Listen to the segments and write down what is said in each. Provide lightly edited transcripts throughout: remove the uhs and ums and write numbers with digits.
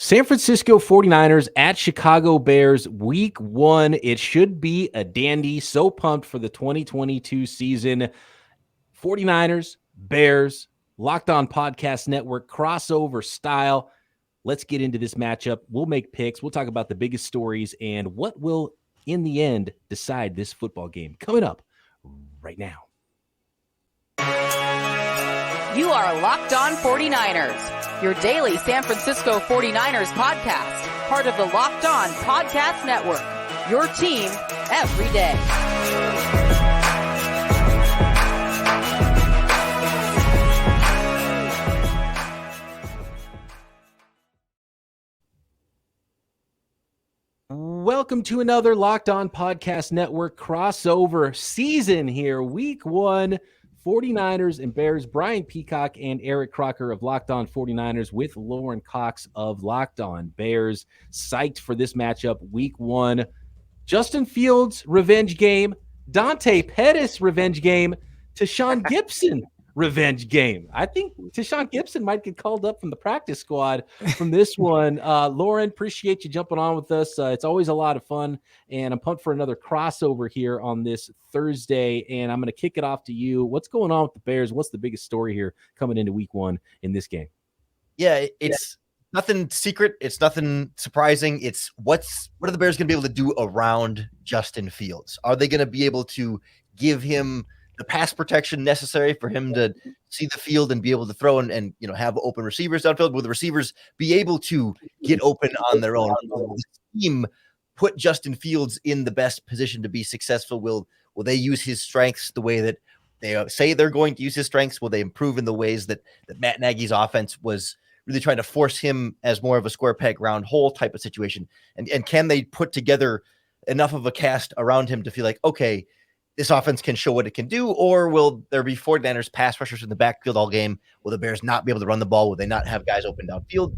San Francisco 49ers at Chicago Bears week 1. It should be a dandy. So pumped for the 2022 season. 49ers, Bears, Locked On Podcast Network, crossover style. Let's get into this matchup. We'll make picks. We'll talk about the biggest stories and what will, in the end, decide this football game. Coming up right now. You are Locked On 49ers, your daily San Francisco 49ers podcast, part of the Locked On Podcast Network, your team every day. Welcome to another Locked On Podcast Network crossover season here, week 1. 49ers and Bears, Brian Peacock and Eric Crocker of Locked On 49ers with Lorin Cox of Locked On Bears. Psyched for this matchup, week 1. Justin Fields revenge game, Dante Pettis revenge game, Tashaun Gibson revenge game. I think Tashaun Gibson might get called up from the practice squad from this one. Lorin, appreciate you jumping on with us. It's always a lot of fun, and I'm pumped for another crossover here on this Thursday, and I'm going to kick it off to you. What's going on with the Bears? What's the biggest story here coming into week 1 in this game? Yeah, it's nothing secret. It's nothing surprising. It's what are the Bears going to be able to do around Justin Fields? Are they going to be able to give him the pass protection necessary for him to see the field and be able to throw and have open receivers downfield? Will the receivers be able to get open on their own? Will the team put Justin Fields in the best position to be successful? Will they use his strengths the way that they say they're going to use his strengths? Will they improve in the ways that Matt Nagy's offense was really trying to force him as more of a square peg round hole type of situation? And can they put together enough of a cast around him to feel like, okay, this offense can show what it can do? Or will there be 49ers pass rushers in the backfield all game? Will the Bears not be able to run the ball? Will they not have guys open downfield?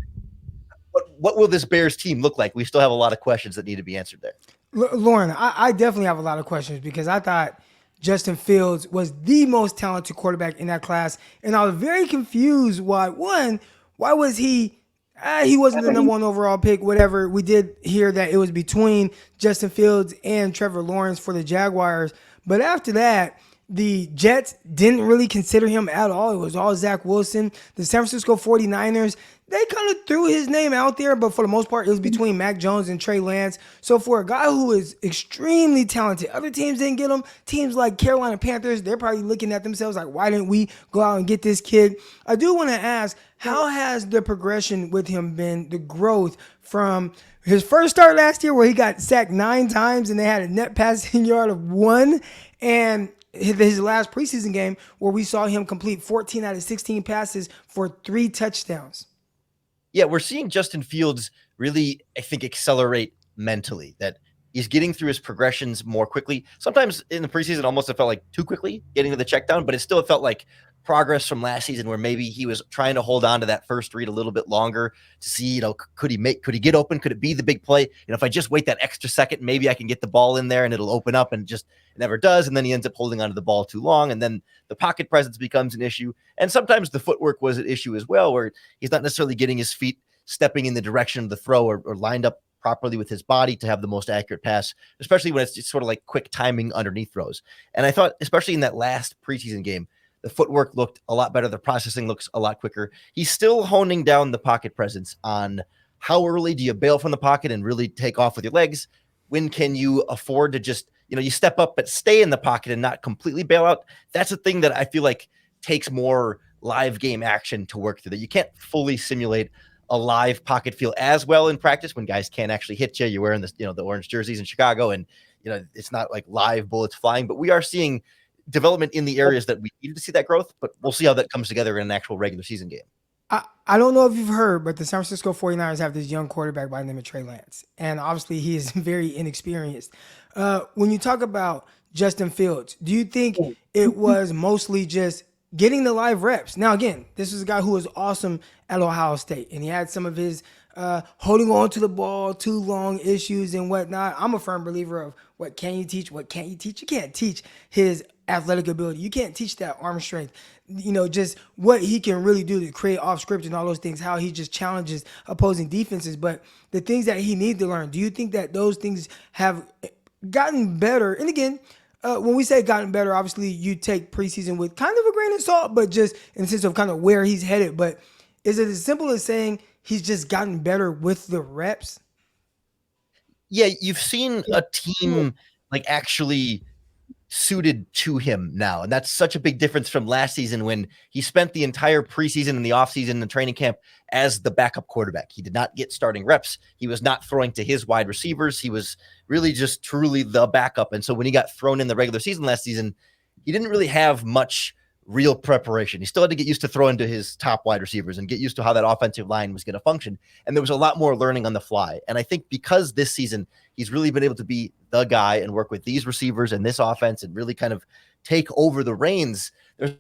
What will this Bears team look like? We still have a lot of questions that need to be answered there. Lorin, I definitely have a lot of questions because I thought Justin Fields was the most talented quarterback in that class. And I was very confused why was he wasn't the number 1 overall pick, whatever. We did hear that it was between Justin Fields and Trevor Lawrence for the Jaguars. But after that, the Jets didn't really consider him at all. It was all Zach Wilson. The San Francisco 49ers, they kind of threw his name out there, but for the most part, it was between Mac Jones and Trey Lance. So for a guy who is extremely talented, other teams didn't get him. Teams like Carolina Panthers, they're probably looking at themselves like, why didn't we go out and get this kid? I do want to ask, how has the progression with him been, the growth from his first start last year where he got sacked 9 times and they had a net passing yard of 1, and his last preseason game where we saw him complete 14 out of 16 passes for 3 touchdowns? Yeah, we're seeing Justin Fields really, I think, accelerate mentally, that he's getting through his progressions more quickly. Sometimes in the preseason, almost it felt like too quickly getting to the check down, but it still felt like progress from last season where maybe he was trying to hold on to that first read a little bit longer to see, could he get open? Could it be the big play? If I just wait that extra second, maybe I can get the ball in there and it'll open up, and just it never does. And then he ends up holding onto the ball too long. And then the pocket presence becomes an issue. And sometimes the footwork was an issue as well, where he's not necessarily getting his feet stepping in the direction of the throw or lined up properly with his body to have the most accurate pass, especially when it's sort of like quick timing underneath throws. And I thought, especially in that last preseason game, the footwork looked a lot better. The processing looks a lot quicker. He's still honing down the pocket presence on how early do you bail from the pocket and really take off with your legs? When can you afford to just, you step up but stay in the pocket and not completely bail out? That's a thing that I feel like takes more live game action to work through, that you can't fully simulate a live pocket feel as well in practice when guys can't actually hit you. You're wearing this, the orange jerseys in Chicago, and it's not like live bullets flying, but we are seeing development in the areas that we needed to see that growth, but we'll see how that comes together in an actual regular season game. I don't know if you've heard, but the San Francisco 49ers have this young quarterback by the name of Trey Lance, and obviously he is very inexperienced. When you talk about Justin Fields, do you think it was mostly just getting the live reps? Now, again, this is a guy who was awesome at Ohio State, and he had some of his holding on to the ball too long issues and whatnot. I'm a firm believer of what can you teach, what can't you teach. You can't teach his athletic ability. You can't teach that arm strength. Just what he can really do to create off script and all those things, how he just challenges opposing defenses. But the things that he needs to learn, do you think that those things have gotten better? And again, when we say gotten better, obviously you take preseason with kind of a grain of salt, but just in the sense of kind of where he's headed. But is it as simple as saying he's just gotten better with the reps? Yeah, you've seen a team like actually suited to him now. And that's such a big difference from last season when he spent the entire preseason and the offseason and the training camp as the backup quarterback. He did not get starting reps. He was not throwing to his wide receivers. He was really just truly the backup. And so when he got thrown in the regular season last season, he didn't really have much real preparation. He still had to get used to throwing to his top wide receivers and get used to how that offensive line was going to function. And there was a lot more learning on the fly. And I think because this season, he's really been able to be the guy and work with these receivers and this offense and really kind of take over the reins. There's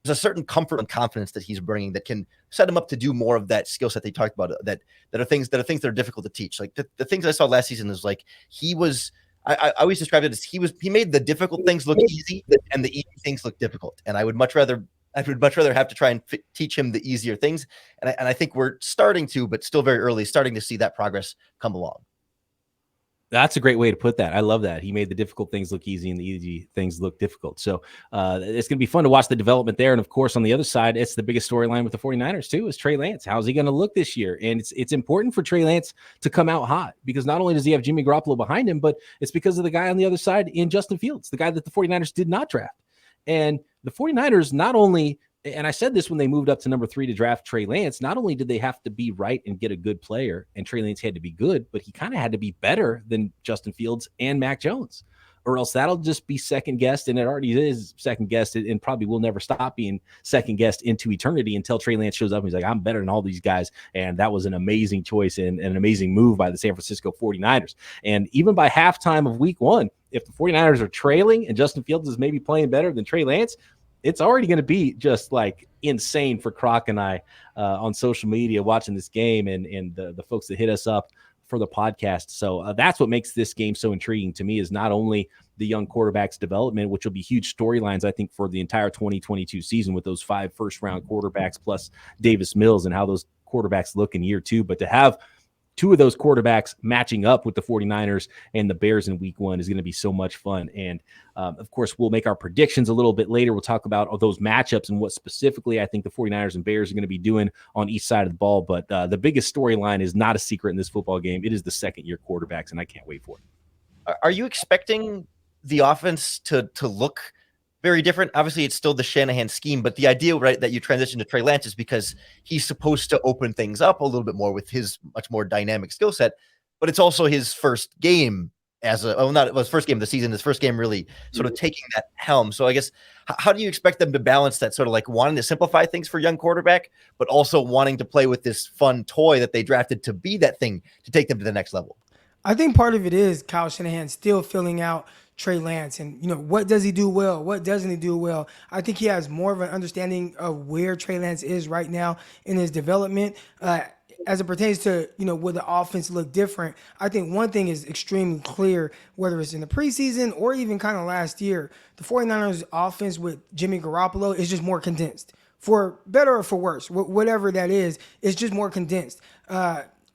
a certain comfort and confidence that he's bringing that can set him up to do more of that skill set they talked about that are things that are difficult to teach. Like the things I saw last season is like he was, I always described it as he made the difficult things look easy and the easy things look difficult. And I would much rather have to try and teach him the easier things. And I think we're starting to, but still very early, starting to see that progress come along. That's a great way to put that. I love that. He made the difficult things look easy and the easy things look difficult. So it's going to be fun to watch the development there. And of course, on the other side, it's the biggest storyline with the 49ers too, is Trey Lance. How's he going to look this year? And it's important for Trey Lance to come out hot because not only does he have Jimmy Garoppolo behind him, but it's because of the guy on the other side in Justin Fields, the guy that the 49ers did not draft. And the 49ers not only, and I said this when they moved up to number 3 to draft Trey Lance, not only did they have to be right and get a good player, and Trey Lance had to be good, but he kind of had to be better than Justin Fields and Mac Jones, or else that'll just be second guessed, and it already is second guessed, and probably will never stop being second guessed into eternity until Trey Lance shows up and he's like, I'm better than all these guys, and that was an amazing choice and an amazing move by the San Francisco 49ers. And even by halftime of week 1, if the 49ers are trailing and Justin Fields is maybe playing better than Trey Lance, it's already going to be just like insane for Croc and I on social media watching this game and the folks that hit us up for the podcast. So that's what makes this game so intriguing to me, is not only the young quarterback's development, which will be huge storylines, I think, for the entire 2022 season with those 5 first-round quarterbacks plus Davis Mills and how those quarterbacks look in year 2, but to have 2 of those quarterbacks matching up with the 49ers and the Bears in week 1 is going to be so much fun. And of course, we'll make our predictions a little bit later. We'll talk about all those matchups and what specifically I think the 49ers and Bears are going to be doing on each side of the ball. But the biggest storyline is not a secret in this football game. It is the second-year quarterbacks, and I can't wait for it. Are you expecting the offense to look very different? Obviously, it's still the Shanahan scheme, but the idea, right, that you transition to Trey Lance is because he's supposed to open things up a little bit more with his much more dynamic skill set, but it's also his first game his first game of the season, his first game really sort of taking that helm. So I guess, how do you expect them to balance that sort of like wanting to simplify things for young quarterback, but also wanting to play with this fun toy that they drafted to be that thing to take them to the next level? I think part of it is Kyle Shanahan still filling out Trey Lance and, what does he do well? What doesn't he do well? I think he has more of an understanding of where Trey Lance is right now in his development. As it pertains to, will the offense look different? I think one thing is extremely clear, whether it's in the preseason or even kind of last year, the 49ers offense with Jimmy Garoppolo is just more condensed. For better or for worse, whatever that is, it's just more condensed.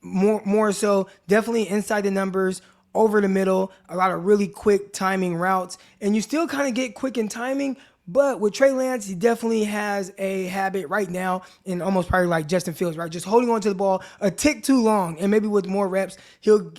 More so, definitely inside the numbers, over the middle, a lot of really quick timing routes. And you still kind of get quick in timing, but with Trey Lance, he definitely has a habit right now, and almost probably like Justin Fields, right? Just holding on to the ball a tick too long. And maybe with more reps, he'll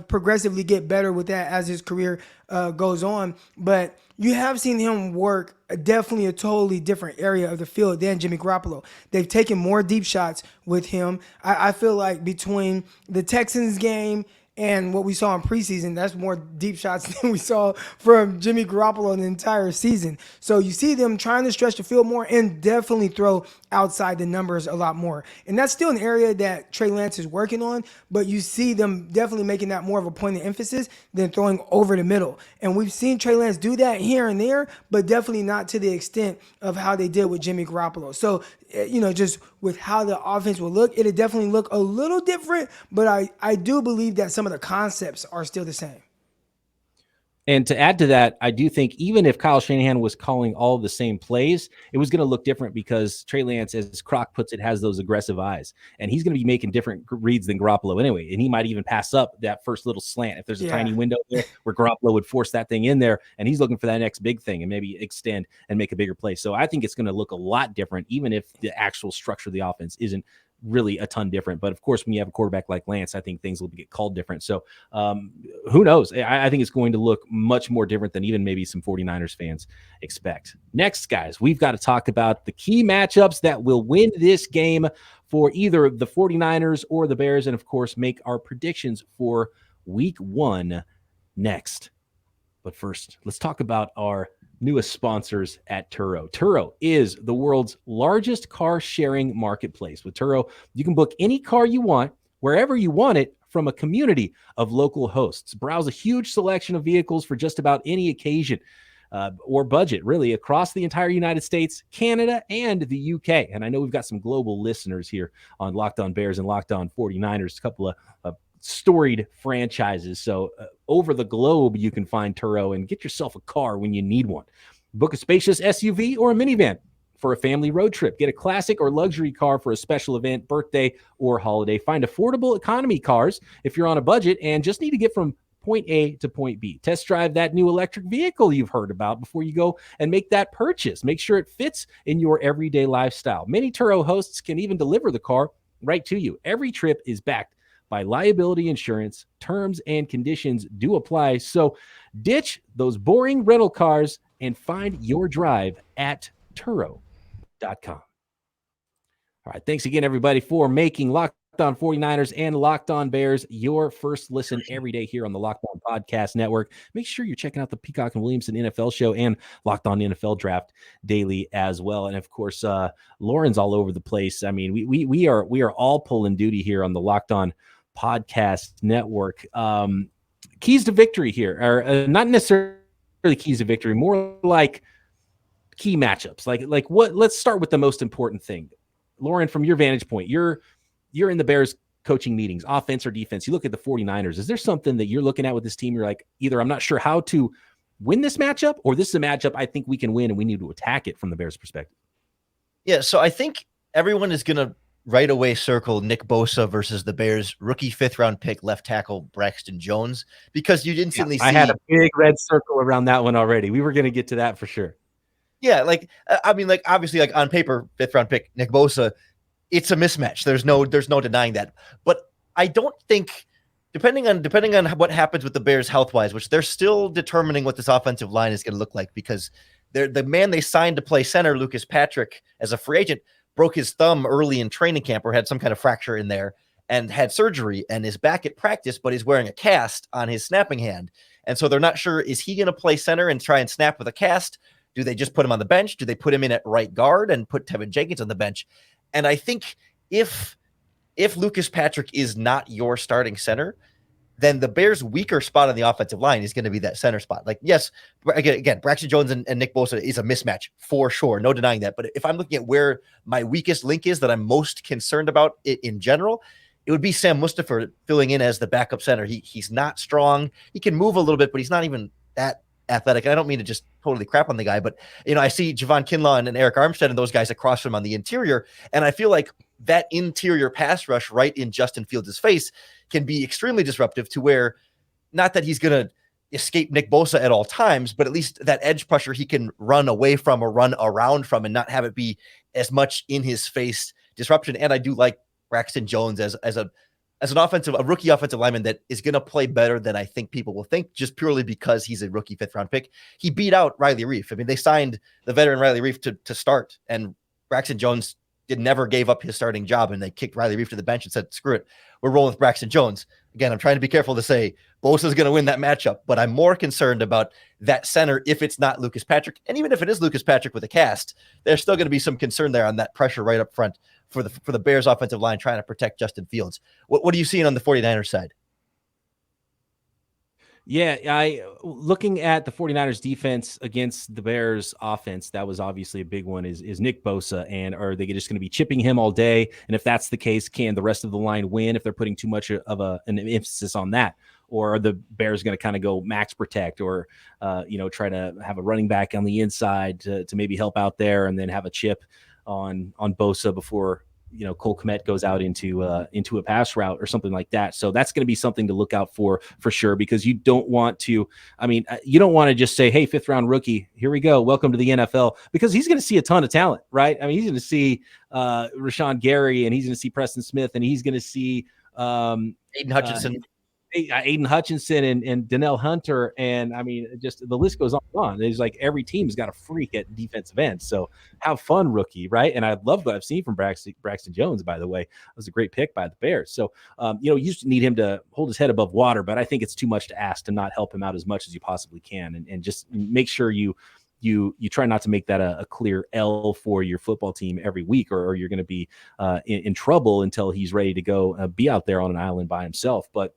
progressively get better with that as his career goes on. But you have seen him work definitely a totally different area of the field than Jimmy Garoppolo. They've taken more deep shots with him. I feel like between the Texans game and what we saw in preseason, that's more deep shots than we saw from Jimmy Garoppolo in the entire season. So you see them trying to stretch the field more and definitely throw outside the numbers a lot more. And that's still an area that Trey Lance is working on, but you see them definitely making that more of a point of emphasis than throwing over the middle. And we've seen Trey Lance do that here and there, but definitely not to the extent of how they did with Jimmy Garoppolo. So, just with how the offense will look, it'll definitely look a little different, but I do believe that some of the concepts are still the same. And to add to that, I do think even if Kyle Shanahan was calling all the same plays, it was going to look different because Trey Lance, as Croc puts it, has those aggressive eyes. And he's going to be making different reads than Garoppolo anyway. And he might even pass up that first little slant if there's a tiny window there where Garoppolo would force that thing in there. And he's looking for that next big thing and maybe extend and make a bigger play. So I think it's going to look a lot different, even if the actual structure of the offense isn't really a ton different. But of course, when you have a quarterback like Lance, I think things will get called different. So who knows? I think it's going to look much more different than even maybe some 49ers fans expect. Next, guys, we've got to talk about the key matchups that will win this game for either the 49ers or the Bears. And of course, make our predictions for week 1 next. But first, let's talk about our newest sponsors at Turo. Turo is the world's largest car sharing marketplace. With Turo, you can book any car you want, wherever you want it, from a community of local hosts. Browse a huge selection of vehicles for just about any occasion or budget, really, across the entire United States, Canada, and the UK. And I know we've got some global listeners here on Locked On Bears and Locked On 49ers, a couple of storied franchises. So over the globe, you can find Turo and get yourself a car when you need one. Book a spacious SUV or a minivan for a family road trip. Get a classic or luxury car for a special event, birthday, or holiday. Find affordable economy cars if you're on a budget and just need to get from point A to point B. Test drive that new electric vehicle you've heard about before you go and make that purchase. Make sure it fits in your everyday lifestyle. Many Turo hosts can even deliver the car right to you. Every trip is backed by liability insurance. Terms and conditions do apply. So ditch those boring rental cars and find your drive at Turo.com. All right. Thanks again, everybody, for making Locked On 49ers and Locked On Bears your first listen every day here on the Locked On Podcast Network. Make sure you're checking out the Peacock and Williamson NFL show and Locked On NFL Draft daily as well. And of course, Lorin's all over the place. I mean, we are all pulling duty here on the Locked On Podcast Network. Keys to victory here are not necessarily keys to victory, more like key matchups. Like what? Let's start with the most important thing. Lorin, from your vantage point, you're in the Bears coaching meetings, offense or defense. You look at the 49ers. Is there something that you're looking at with this team? You're like, either I'm not sure how to win this matchup, or this is a matchup I think we can win and we need to attack it from the Bears' perspective. Yeah, so I think everyone is going to right away circle Nick Bosa versus the Bears rookie 5th-round pick left tackle Braxton Jones, because you'd instantly see. I had a big red circle around that one already. We were going to get to that for sure. Yeah, obviously, on paper, 5th-round pick Nick Bosa, it's a mismatch. There's no denying that. But I don't think, depending on what happens with the Bears health-wise, which they're still determining what this offensive line is going to look like, because the man they signed to play center, Lucas Patrick, as a free agent, broke his thumb early in training camp or had some kind of fracture in there and had surgery and is back at practice, but he's wearing a cast on his snapping hand. And so they're not sure, is he going to play center and try and snap with a cast? Do they just put him on the bench? Do they put him in at right guard and put Tevin Jenkins on the bench? And I think if Lucas Patrick is not your starting center, then the Bears' weaker spot on the offensive line is going to be that center spot. Like, yes, again, Braxton Jones and Nick Bosa is a mismatch for sure. No denying that. But if I'm looking at where my weakest link is that I'm most concerned about it in general, it would be Sam Mustipher filling in as the backup center. He's not strong. He can move a little bit, but he's not even that athletic. And I don't mean to just totally crap on the guy, but I see Javon Kinlaw and Eric Armstead and those guys across from him on the interior. And I feel like that interior pass rush right in Justin Fields' face can be extremely disruptive, to where, not that he's going to escape Nick Bosa at all times, but at least that edge pressure he can run away from or run around from and not have it be as much in his face disruption. And I do like Braxton Jones as a rookie offensive lineman that is going to play better than I think people will think, just purely because he's a rookie 5th-round pick. He beat out Riley Reif. I mean, they signed the veteran Riley Reif to start, and Braxton Jones never gave up his starting job, and they kicked Riley Reif to the bench and said, screw it, we're rolling with Braxton Jones. Again, I'm trying to be careful to say Bosa's going to win that matchup, but I'm more concerned about that center if it's not Lucas Patrick. And even if it is Lucas Patrick with a cast, there's still going to be some concern there on that pressure right up front for the Bears offensive line trying to protect Justin Fields. What are you seeing on the 49ers side? Yeah, looking at the 49ers defense against the Bears offense, that was obviously a big one, is Nick Bosa. And are they just going to be chipping him all day? And if that's the case, can the rest of the line win if they're putting too much of an emphasis on that? or are the Bears going to kind of go max protect, or try to have a running back on the inside to maybe help out there, and then have a chip on Bosa before Cole Kmet goes out into a pass route or something like that. So that's going to be something to look out for sure, because you don't want to just say, hey, 5th round rookie, here we go, welcome to the NFL, because he's going to see a ton of talent, right? I mean, he's going to see Rashawn Gary, and he's going to see Preston Smith, and he's going to see Aiden Hutchinson. Aiden Hutchinson and Donnell Hunter, and I mean, just the list goes on. It's like every team's got a freak at defensive end. So have fun, rookie, right? And I love what I've seen from Braxton Jones, by the way. It was a great pick by the Bears. So you just need him to hold his head above water, but I think it's too much to ask to not help him out as much as you possibly can, and just make sure you try not to make that a clear L for your football team every week, or you're going to be in trouble until he's ready to go be out there on an island by himself. But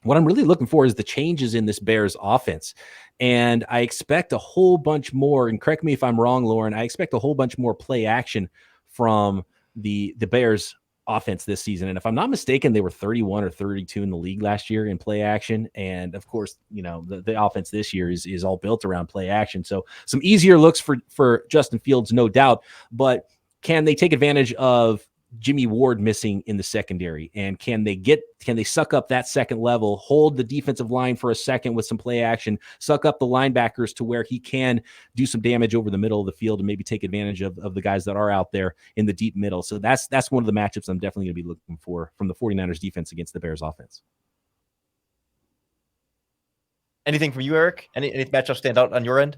what I'm really looking for is the changes in this Bears offense. And I expect a whole bunch more, and correct me if I'm wrong, Lorin, I expect a whole bunch more play action from the Bears offense this season. And if I'm not mistaken, they were 31 or 32 in the league last year in play action. And of course, the offense this year is all built around play action. So some easier looks for Justin Fields, no doubt, but can they take advantage of Jimmy Ward missing in the secondary? And can they suck up that second level, hold the defensive line for a second with some play action, suck up the linebackers to where he can do some damage over the middle of the field and maybe take advantage of the guys that are out there in the deep middle? So that's one of the matchups I'm definitely going to be looking for from the 49ers defense against the Bears offense. Anything from you, Eric? Any matchups stand out on your end?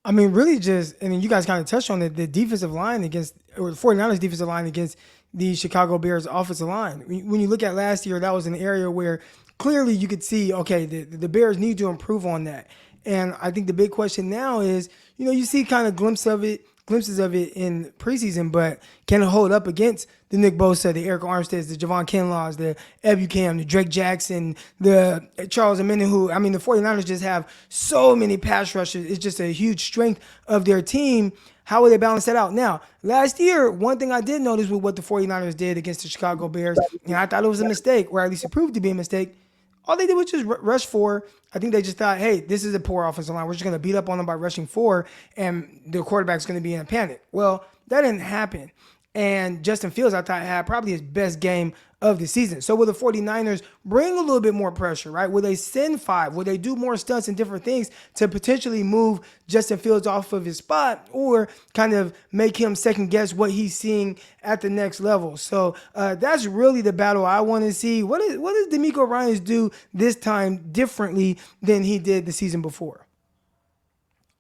I mean, really you guys kind of touched on it, the defensive line or the 49ers defensive line against the Chicago Bears offensive line. When you look at last year, that was an area where clearly you could see, okay, the Bears need to improve on that. And I think the big question now is, you see kind of glimpses of it in preseason, but can it hold up against the Nick Bosa, the Eric Armsteads, the Javon Kinlaws, the Ebucam, the Drake Jackson, the Charles Omenihu? I mean, the 49ers just have so many pass rushers. It's just a huge strength of their team. How will they balance that out? Now, last year, one thing I did notice with what the 49ers did against the Chicago Bears, and I thought it was a mistake, or at least it proved to be a mistake, all they did was just rush 4. I think they just thought, hey, this is a poor offensive line. We're just going to beat up on them by rushing 4, and the quarterback's going to be in a panic. Well, that didn't happen. And Justin Fields, I thought, had probably his best game of the season. So will the 49ers bring a little bit more pressure, right? Will they send 5? Will they do more stunts and different things to potentially move Justin Fields off of his spot, or kind of make him second guess what he's seeing at the next level? So that's really the battle I want to see. What does DeMeco Ryans do this time differently than he did the season before?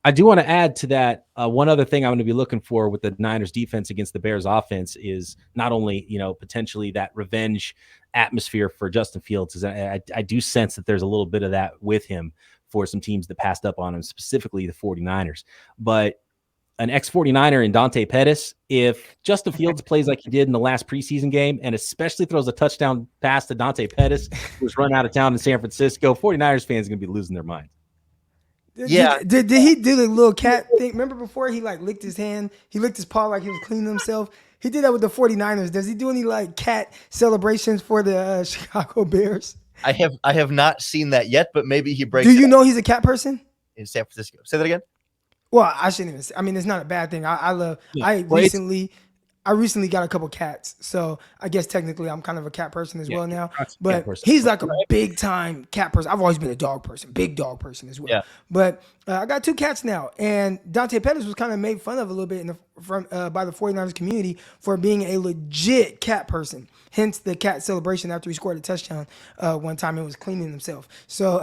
I do want to add to that. One other thing I'm going to be looking for with the Niners defense against the Bears offense is not only, potentially that revenge atmosphere for Justin Fields. Is I do sense that there's a little bit of that with him for some teams that passed up on him, specifically the 49ers. But an ex-49er in Dante Pettis, if Justin Fields plays like he did in the last preseason game, and especially throws a touchdown pass to Dante Pettis, who's run out of town in San Francisco, 49ers fans are going to be losing their minds. Yeah. Did he do the little cat thing? Remember before he licked his hand? He licked his paw like he was cleaning himself. He did that with the 49ers. Does he do any cat celebrations for the Chicago Bears? I have not seen that yet, but maybe he breaks. Do you know he's a cat person? In San Francisco. Say that again. Well, I shouldn't even say. I mean, it's not a bad thing. I recently got a couple cats, so I guess technically I'm kind of a cat person as well now. But he's like a big time cat person. I've always been a dog person, big dog person as well. Yeah. But I got 2 cats now, and Dante Pettis was kind of made fun of a little bit by the 49ers community for being a legit cat person. Hence the cat celebration after he scored a touchdown one time and was cleaning himself. So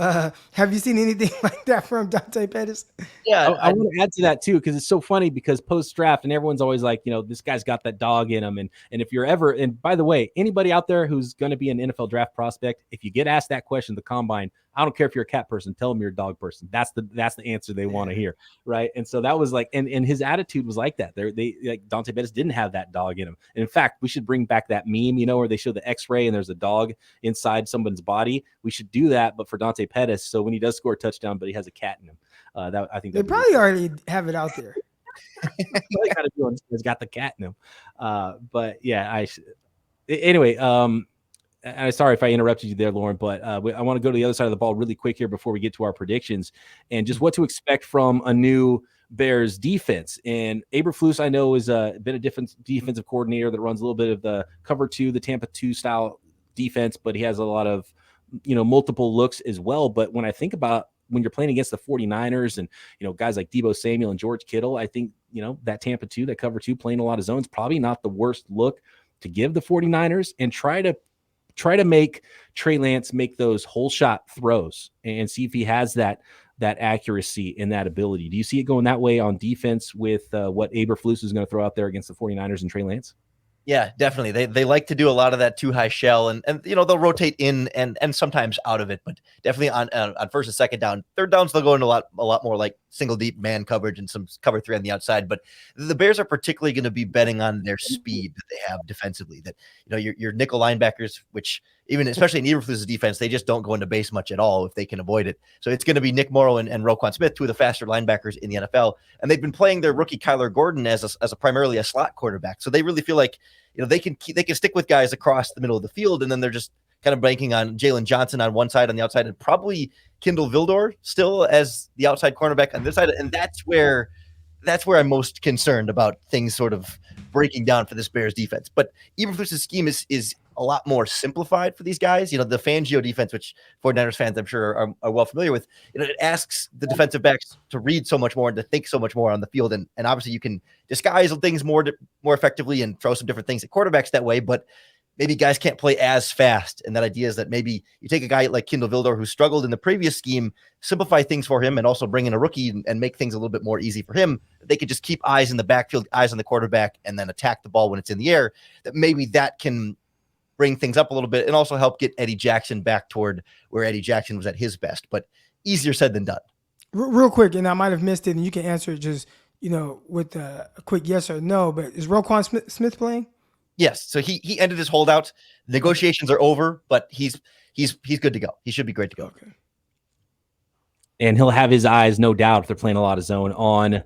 have you seen anything like that from Dante Pettis? Yeah, I want to add to that too, because it's so funny, because post-draft and everyone's always like, this guy's got that dog in him. And if you're ever, and by the way, anybody out there who's going to be an NFL draft prospect, if you get asked that question at the combine, I don't care if you're a cat person, tell them you're a dog person. That's the answer they want to hear, right? And so that was and his attitude was like that. They like Dante Pettis didn't have that dog in him. And in fact, we should bring back that meme, where they show the X-ray and there's a dog inside someone's body. We should do that, but for Dante Pettis, so when he does score a touchdown, but he has a cat in him. I think they probably already have it out there. He's got the cat in him. But yeah, anyway. and sorry if I interrupted you there, Lorin, but I want to go to the other side of the ball really quick here before we get to our predictions and just what to expect from a new Bears defense. And Eberflus, I know, is been a different defensive coordinator that runs a little bit of the cover 2, the Tampa 2 style defense, but he has a lot of, multiple looks as well. But when I think about when you're playing against the 49ers and, guys like Deebo Samuel and George Kittle, I think, that Tampa 2, that cover 2, playing a lot of zones, probably not the worst look to give the 49ers, and try to make Trey Lance make those whole shot throws and see if he has that accuracy and that ability. Do you see it going that way on defense with what Eberflus is going to throw out there against the 49ers and Trey Lance? Yeah, definitely. They like to do a lot of that too high shell, and they'll rotate in and sometimes out of it, but definitely on first and second down. Third downs they'll go into a lot more like single deep man coverage and some cover 3 on the outside. But the Bears are particularly going to be betting on their speed that they have defensively. That your nickel linebackers, which even especially in Eberflus's defense, they just don't go into base much at all if they can avoid it. So it's going to be Nick Morrow and Roquan Smith, 2 of the faster linebackers in the NFL, and they've been playing their rookie Kyler Gordon as a primarily a slot quarterback. So they really feel like they can stick with guys across the middle of the field, and then they're just kind of banking on Jalen Johnson on one side, on the outside, and probably Kindle Vildor still as the outside cornerback on this side. And that's where I'm most concerned about things sort of breaking down for this Bears defense. But Eberflus's scheme is a lot more simplified for these guys. The Fangio defense, which 49ers fans I'm sure are well familiar with, it asks the defensive backs to read so much more and to think so much more on the field. And obviously you can disguise things more effectively and throw some different things at quarterbacks that way, but maybe guys can't play as fast. And that idea is that maybe you take a guy like Kindle Vildor, who struggled in the previous scheme, simplify things for him, and also bring in a rookie and make things a little bit more easy for him. They could just keep eyes in the backfield, eyes on the quarterback, and then attack the ball when it's in the air. That maybe that can bring things up a little bit and also help get Eddie Jackson back toward where Eddie Jackson was at his best, but easier said than done. Real quick, and I might have missed it, and you can answer it just, with a quick yes or no, but is Roquan Smith playing? Yes. So he ended his holdout. Negotiations are over, but he's good to go. He should be great to go. Okay. And he'll have his eyes, no doubt, if they're playing a lot of zone, on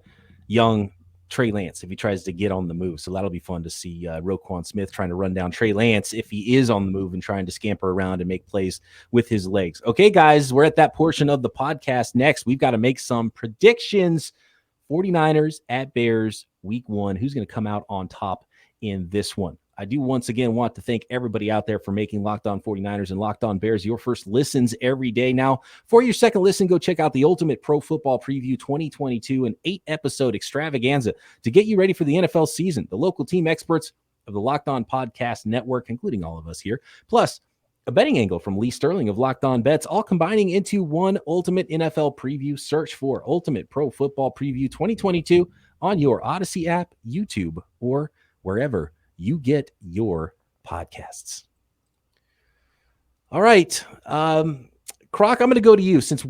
young Trey Lance if he tries to get on the move. So that'll be fun to see Roquan Smith trying to run down Trey Lance if he is on the move and trying to scamper around and make plays with his legs. Okay, guys, we're at that portion of the podcast. Next, we've got to make some predictions. 49ers at Bears week 1. Who's going to come out on top in this one? I do once again want to thank everybody out there for making Locked On 49ers and Locked On Bears your first listens every day. Now, for your second listen, go check out the Ultimate Pro Football Preview 2022, an 8-episode extravaganza to get you ready for the NFL season. The local team experts of the Locked On Podcast Network, including all of us here, plus a betting angle from Lee Sterling of Locked On Bets, all combining into one ultimate NFL preview. Search for Ultimate Pro Football Preview 2022 on your Odyssey app, YouTube, or wherever you get your podcasts. All right. Croc, I'm going to go to you since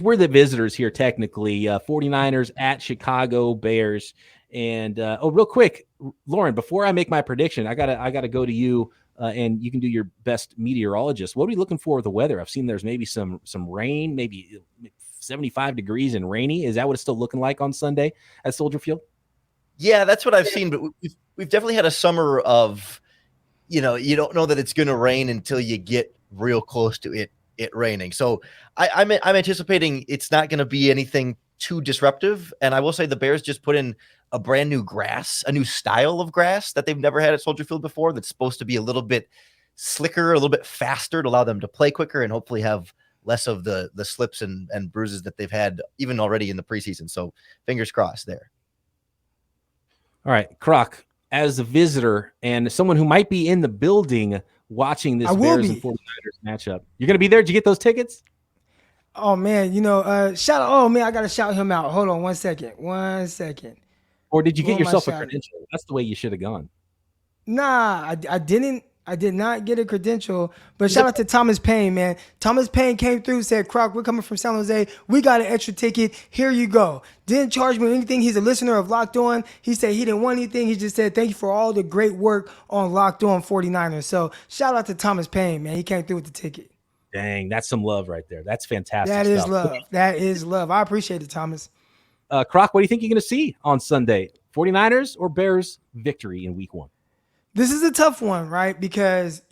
we're the visitors here, technically. 49ers at Chicago Bears. And real quick, Lorin, before I make my prediction, I gotta go to you, and you can do your best meteorologist. What are we looking for with the weather? I've seen there's maybe some rain, maybe 75 degrees and rainy. Is that what it's still looking like on Sunday at Soldier Field? Yeah, that's what I've seen, but we've definitely had a summer of, you don't know that it's going to rain until you get real close to it raining. So I'm anticipating it's not going to be anything too disruptive. And I will say the Bears just put in a brand new grass, a new style of grass that they've never had at Soldier Field before. That's supposed to be a little bit slicker, a little bit faster to allow them to play quicker and hopefully have less of the slips and bruises that they've had even already in the preseason. So fingers crossed there. All right, Croc, as a visitor and someone who might be in the building watching this Bears and 49ers matchup, you're going to be there? Did you get those tickets? Oh, man, shout out. Oh, man, I got to shout him out. Hold on 1 second. 1 second. Or did you get yourself a credential? That's the way you should have gone. Nah, I didn't. I did not get a credential, but shout out to Thomas Payne, man. Thomas Payne came through, said, Croc, we're coming from San Jose. We got an extra ticket. Here you go. Didn't charge me anything. He's a listener of Locked On. He said he didn't want anything. He just said, thank you for all the great work on Locked On 49ers. So shout out to Thomas Payne, man. He came through with the ticket. Dang, that's some love right there. That's fantastic. That is love. That is love. I appreciate it, Thomas. Croc, what do you think you're going to see on Sunday? 49ers or Bears victory in week 1? This is a tough one, right? Because,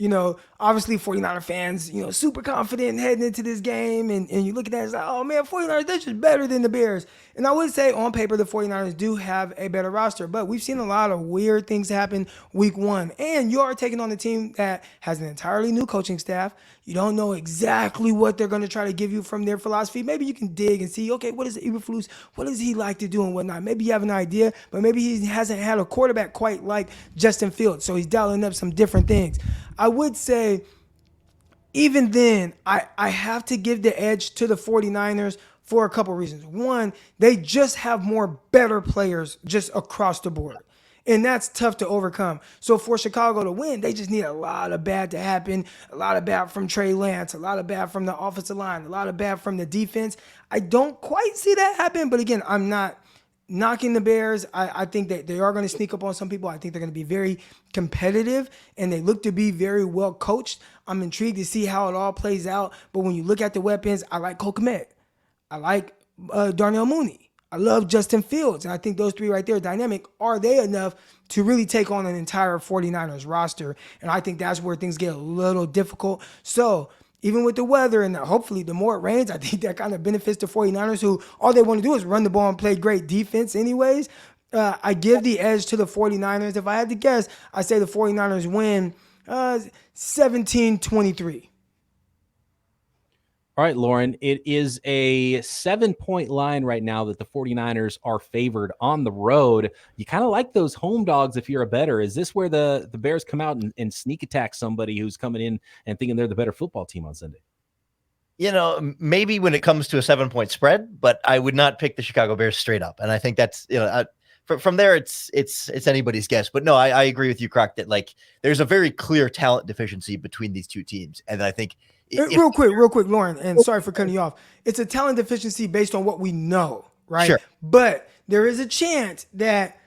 obviously 49er fans, super confident heading into this game. And you look at that, it's like, oh man, 49ers, they're just better than the Bears. And I would say on paper, the 49ers do have a better roster, but we've seen a lot of weird things happen week one. And you are taking on a team that has an entirely new coaching staff. You don't know exactly what they're going to try to give you from their philosophy. Maybe you can dig and see, okay, what is Eberflus? What does he like to do and whatnot? Maybe you have an idea, but maybe he hasn't had a quarterback quite like Justin Fields. So he's dialing up some different things. I would say, even then, I have to give the edge to the 49ers for a couple reasons. One, they just have more better players just across the board. And that's tough to overcome. So for Chicago to win, they just need a lot of bad to happen, a lot of bad from Trey Lance, a lot of bad from the offensive line, a lot of bad from the defense. I don't quite see that happen. But again, I'm not knocking the Bears. I think that they are going to sneak up on some people. I think they're going to be very competitive, and they look to be very well coached. I'm intrigued to see how it all plays out. But when you look at the weapons, I like Cole Kmet. I like Darnell Mooney. I love Justin Fields. And I think those three right there, dynamic. Are they enough to really take on an entire 49ers roster? And I think that's where things get a little difficult. So even with the weather and hopefully the more it rains, I think that kind of benefits the 49ers, who all they want to do is run the ball and play great defense anyways. I give the edge to the 49ers. If I had to guess, I say the 49ers win 17-23. All right, Lorin, it is a 7-point line right now that the 49ers are favored on the road. You kind of like those home dogs if you're a bettor. Is this where the Bears come out and sneak attack somebody who's coming in and thinking they're the better football team on Sunday? Maybe when it comes to a 7-point spread, but I would not pick the Chicago Bears straight up. And I think that's, from there, it's anybody's guess. But no, I agree with you, Croc, that like there's a very clear talent deficiency between these two teams. And I think real quick, Lorin, and sorry for cutting you off. It's a talent deficiency based on what we know, right? Sure. But there is a chance that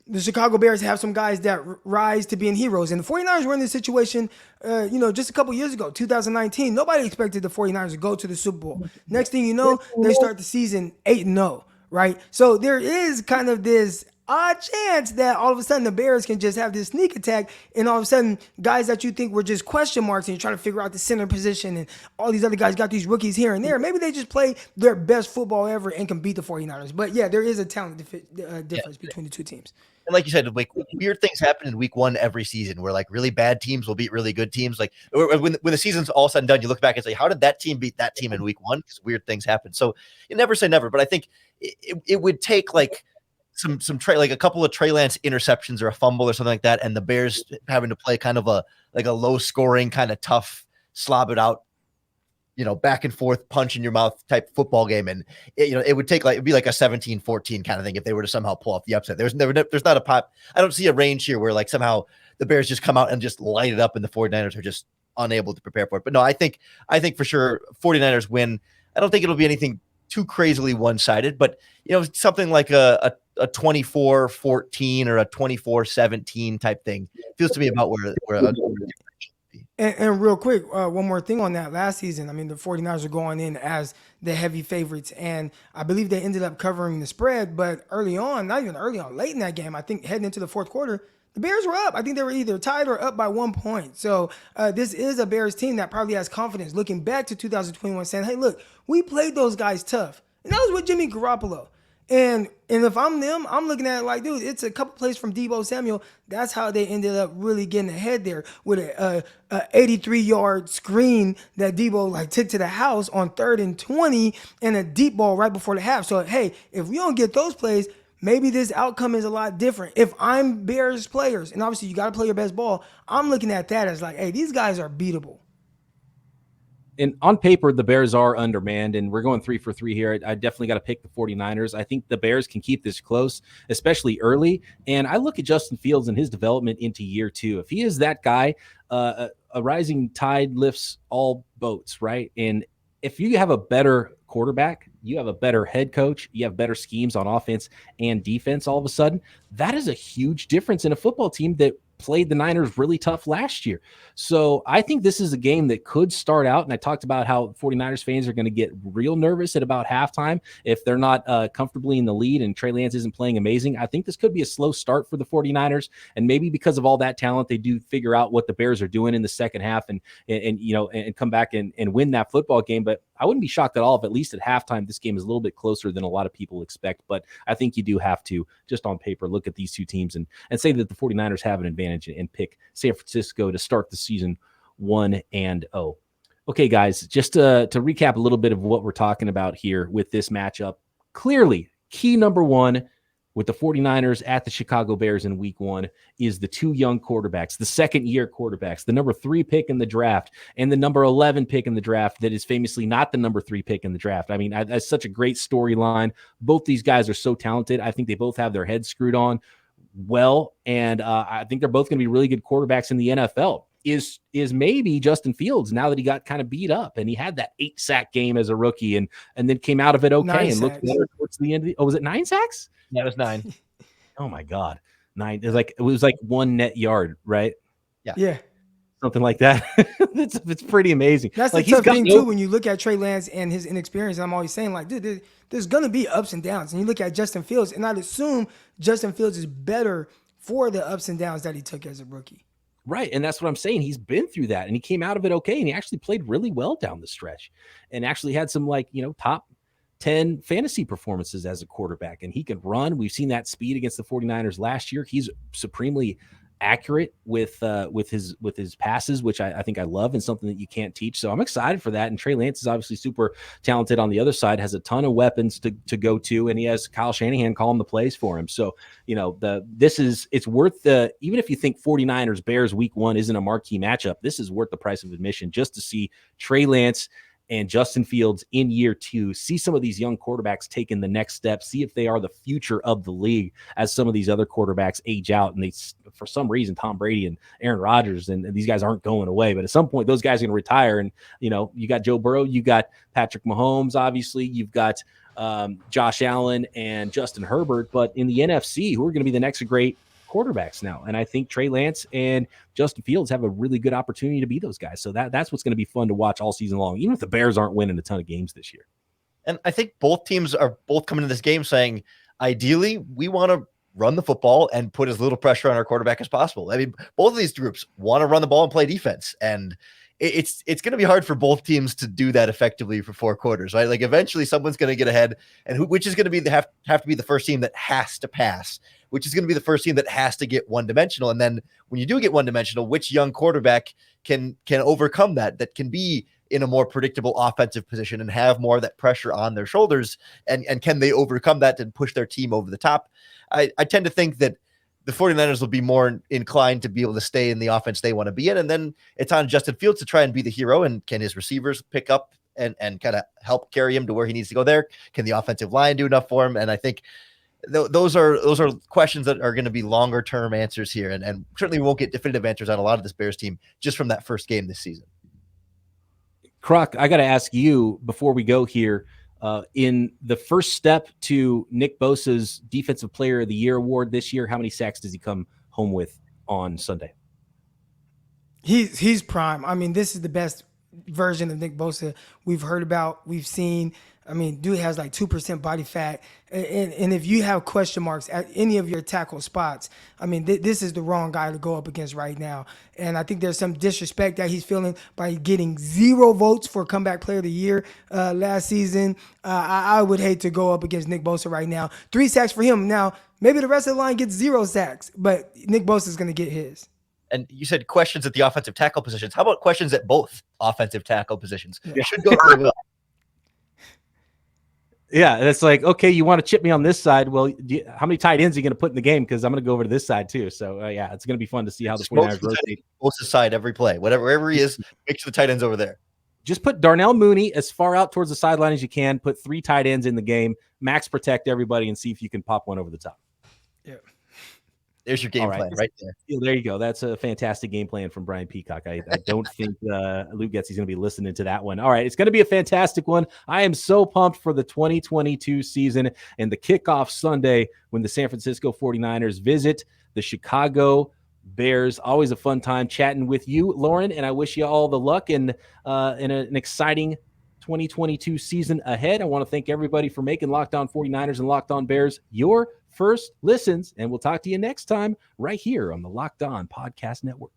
the Chicago Bears have some guys that rise to being heroes. And the 49ers were in this situation, just a couple years ago, 2019. Nobody expected the 49ers to go to the Super Bowl. Next thing you know, they start the season 8-0, right? So there is kind of this odd chance that all of a sudden the Bears can just have this sneak attack, and all of a sudden guys that you think were just question marks and you're trying to figure out the center position and all these other guys got these rookies here and there. Maybe they just play their best football ever and can beat the 49ers. But yeah, there is a talent difference between the two teams. And like you said, like weird things happen in week one every season where like really bad teams will beat really good teams. Like when the season's all said and done, you look back and say, how did that team beat that team in week one? Because weird things happen. So you never say never, but I think it would take like some like a couple of Trey Lance interceptions or a fumble or something like that, and the Bears having to play kind of a low scoring, kind of tough, slob it out, back and forth, punch in your mouth type football game. And it would take it'd be like a 17-14 kind of thing if they were to somehow pull off the upset. There's not a pop. I don't see a range here where like somehow the Bears just come out and just light it up and the 49ers are just unable to prepare for it. But no, I think for sure 49ers win. I don't think it'll be anything too crazily one-sided, but something like a 24-14 or a 24-17 type thing feels to me about where and real quick, one more thing on that. Last season, I mean, the 49ers are going in as the heavy favorites, and I believe they ended up covering the spread. But early on, not even early on, late in that game, I think heading into the fourth quarter, the Bears were up. I think they were either tied or up by 1 point. So this is a Bears team that probably has confidence looking back to 2021 saying, hey, look, we played those guys tough. And that was with Jimmy Garoppolo. And if I'm them, I'm looking at it like, dude, it's a couple plays from Deebo Samuel. That's how they ended up really getting ahead there with a 83-yard screen that Deebo took to the house on 3rd and 20 and a deep ball right before the half. So, hey, if we don't get those plays, maybe this outcome is a lot different. If I'm Bears players, and obviously you got to play your best ball, I'm looking at that as like, hey, these guys are beatable. And on paper, the Bears are undermanned, and we're going 3 for 3 here. I definitely got to pick the 49ers. I think the Bears can keep this close, especially early. And I look at Justin Fields and his development into year 2. If he is that guy, a rising tide lifts all boats, right? And if you have a better quarterback, you have a better head coach, you have better schemes on offense and defense, all of a sudden, that is a huge difference in a football team that played the Niners really tough last year. So I think this is a game that could start out, and I talked about how 49ers fans are going to get real nervous at about halftime if they're not comfortably in the lead and Trey Lance isn't playing amazing. I think this could be a slow start for the 49ers, and maybe because of all that talent, they do figure out what the Bears are doing in the second half and come back and win that football game. But I wouldn't be shocked at all if at least at halftime this game is a little bit closer than a lot of people expect. But I think you do have to, just on paper, look at these two teams and say that the 49ers have an advantage and pick San Francisco to start the season 1-0. Okay, guys, just to recap a little bit of what we're talking about here with this matchup. Clearly, key number one with the 49ers at the Chicago Bears in week 1 is the two young quarterbacks, the second-year quarterbacks, the number 3 pick in the draft and the number 11 pick in the draft that is famously not the number 3 pick in the draft. I mean, that's such a great storyline. Both these guys are so talented. I think they both have their heads screwed on well, and I think they're both going to be really good quarterbacks in the NFL. Is maybe Justin Fields, now that he got kind of beat up and he had that 8-sack game as a rookie and then came out of it okay and looked better towards the end. Was it 9 sacks? Yeah, it was 9. Oh my God. 9. It was like 1 net yard, right? Yeah. Something like that. it's pretty amazing. That's like the tough thing too when you look at Trey Lance and his inexperience. I'm always saying, like, dude, there's gonna be ups and downs. And you look at Justin Fields, and I'd assume Justin Fields is better for the ups and downs that he took as a rookie. Right, and that's what I'm saying. He's been through that, and he came out of it okay, and he actually played really well down the stretch, and actually had some top 10 fantasy performances as a quarterback, and he can run. We've seen that speed against the 49ers last year. He's supremely accurate with his passes, which I think I love, and something that you can't teach. So I'm excited for that. And Trey Lance is obviously super talented on the other side, has a ton of weapons to go to, and he has Kyle Shanahan calling the plays for him. So it's worth even if you think 49ers Bears week 1 isn't a marquee matchup, this is worth the price of admission just to see Trey Lance and Justin Fields in year 2, see some of these young quarterbacks taking the next step, see if they are the future of the league as some of these other quarterbacks age out. And for some reason, Tom Brady and Aaron Rodgers and these guys aren't going away. But at some point, those guys are going to retire. And, you got Joe Burrow, you got Patrick Mahomes, obviously, you've got Josh Allen and Justin Herbert. But in the NFC, who are going to be the next great quarterbacks now? And I think Trey Lance and Justin Fields have a really good opportunity to be those guys. So that's what's going to be fun to watch all season long, even if the Bears aren't winning a ton of games this year. And I think both teams are coming to this game saying, ideally, we want to run the football and put as little pressure on our quarterback as possible. I mean, both of these groups want to run the ball and play defense. And it's going to be hard for both teams to do that effectively for 4 quarters, right? Like eventually someone's going to get ahead, and which is going to be have to be the first team that has to pass, which is going to be the first team that has to get one-dimensional. And then when you do get one-dimensional, which young quarterback can overcome that can be in a more predictable offensive position and have more of that pressure on their shoulders, and can they overcome that and push their team over the top? I tend to think that the 49ers will be more inclined to be able to stay in the offense they want to be in. And then it's on Justin Fields to try and be the hero. And can his receivers pick up and kind of help carry him to where he needs to go there? Can the offensive line do enough for him? And I think those are questions that are going to be longer term answers here. And certainly we won't get definitive answers on a lot of this Bears team just from that first game this season. Croc, I got to ask you before we go here, in the first step to Nick Bosa's Defensive Player of the Year award this year, how many sacks does he come home with on Sunday? He's prime. I mean, this is the best version of Nick Bosa we've heard about, we've seen. I mean, dude has like 2% body fat. And if you have question marks at any of your tackle spots, I mean, this is the wrong guy to go up against right now. And I think there's some disrespect that he's feeling by getting 0 votes for Comeback Player of the Year last season. I would hate to go up against Nick Bosa right now. 3 sacks for him. Now, maybe the rest of the line gets 0 sacks, but Nick Bosa is going to get his. And you said questions at the offensive tackle positions. How about questions at both offensive tackle positions? Yeah. You should go for it. Yeah, it's like, okay, you want to chip me on this side. Well, how many tight ends are you going to put in the game? Because I'm going to go over to this side too. So, yeah, it's going to be fun to see how the 49ers rotate. Bosa's side every play. Wherever he is, make sure the tight end's over there. Just put Darnell Mooney as far out towards the sideline as you can. Put 3 tight ends in the game. Max protect everybody and see if you can pop one over the top. Yeah. There's your game plan right there. There you go. That's a fantastic game plan from Brian Peacock. I don't think Luke Getsy's going to be listening to that one. All right, it's going to be a fantastic one. I am so pumped for the 2022 season and the kickoff Sunday when the San Francisco 49ers visit the Chicago Bears. Always a fun time chatting with you, Lorin, and I wish you all the luck and an exciting 2022 season ahead. I want to thank everybody for making Locked On 49ers and Locked On Bears your first listens, and we'll talk to you next time right here on the Locked On Podcast Network.